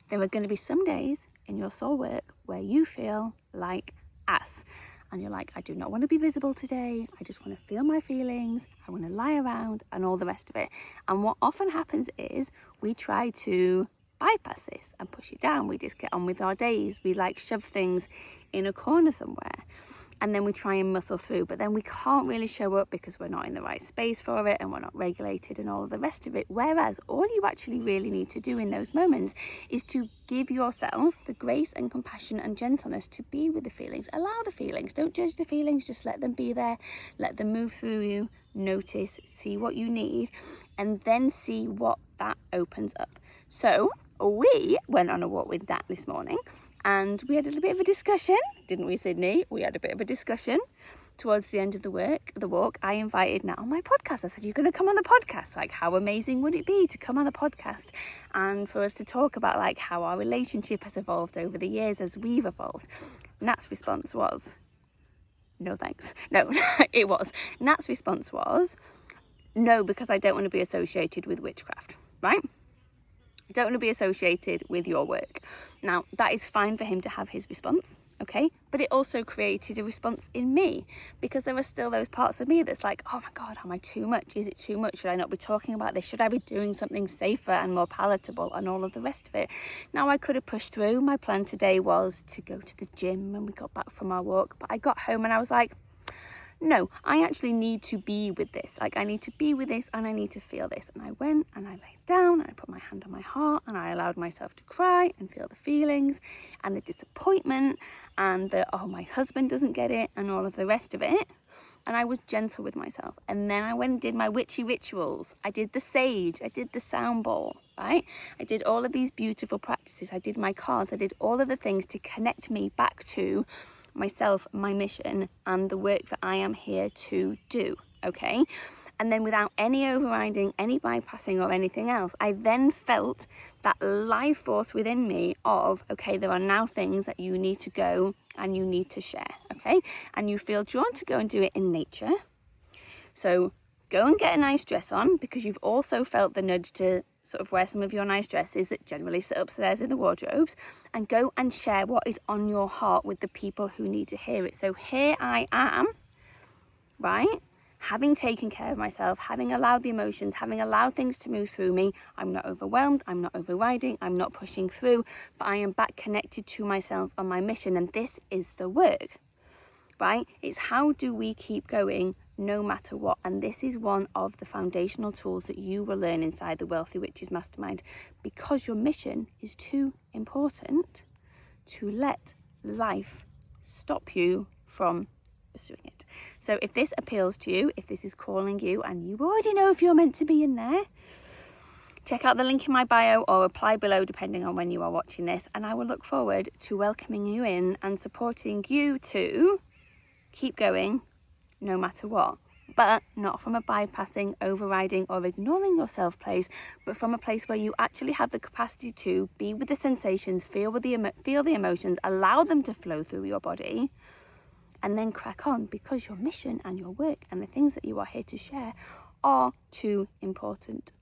There are going to be some days in your soul work where you feel like ass. And you're like, I do not want to be visible today. I just want to feel my feelings. I want to lie around and all the rest of it. And what often happens is we try to bypass this and push it down. We just get on with our days. We like shove things in a corner somewhere. And then we try and muscle through, but then we can't really show up because we're not in the right space for it and we're not regulated and all of the rest of it. Whereas all you actually really need to do in those moments is to give yourself the grace and compassion and gentleness to be with the feelings. Allow the feelings. Don't judge the feelings. Just let them be there. Let them move through you. Notice, see what you need, and then see what that opens up. So we went on a walk with Dad this morning. And we had a little bit of a discussion, didn't we, Sydney? We had a bit of a discussion towards the end of the walk. I invited Nat on my podcast. I said, you're going to come on the podcast? Like, how amazing would it be to come on the podcast and for us to talk about like how our relationship has evolved over the years as we've evolved? Nat's response was, no thanks. No, it was. Nat's response was, no, because I don't want to be associated with witchcraft, right? I don't want to be associated with your work. Now, that is fine for him to have his response, okay? But it also created a response in me because there are still those parts of me that's like, oh my God, am I too much? Is it too much? Should I not be talking about this? Should I be doing something safer and more palatable and all of the rest of it? Now, I could have pushed through. My plan today was to go to the gym when we got back from our walk, but I got home and I was like, no, I actually need to be with this. Like, I need to be with this and I need to feel this. And I went and I laid down and I put my hand on my heart and I allowed myself to cry and feel the feelings and the disappointment and the, oh, my husband doesn't get it and all of the rest of it. And I was gentle with myself. And then I went and did my witchy rituals. I did the sage. I did the sound bowl, right? I did all of these beautiful practices. I did my cards. I did all of the things to connect me back to myself, my mission, and the work that I am here to do, okay? And then without any overriding, any bypassing or anything else, I then felt that life force within me of, okay, there are now things that you need to go and you need to share, okay? And you feel drawn to go and do it in nature. So go and get a nice dress on because you've also felt the nudge to sort of wear some of your nice dresses that generally sit upstairs in the wardrobes, and go and share what is on your heart with the people who need to hear it. So here I am, right? Having taken care of myself, having allowed the emotions, having allowed things to move through me. I'm not overwhelmed, I'm not overriding, I'm not pushing through, but I am back connected to myself and my mission. And this is the work, right? It's how do we keep going no matter what? And this is one of the foundational tools that you will learn inside the Wealthy Witches Mastermind, because your mission is too important to let life stop you from pursuing it. So if this appeals to you, if this is calling you and you already know if you're meant to be in there, check out the link in my bio or apply below depending on when you are watching this, and I will look forward to welcoming you in and supporting you to keep going no matter what, but not from a bypassing, overriding or ignoring yourself place, but from a place where you actually have the capacity to be with the sensations, feel the emotions, allow them to flow through your body, and then crack on, because your mission and your work and the things that you are here to share are too important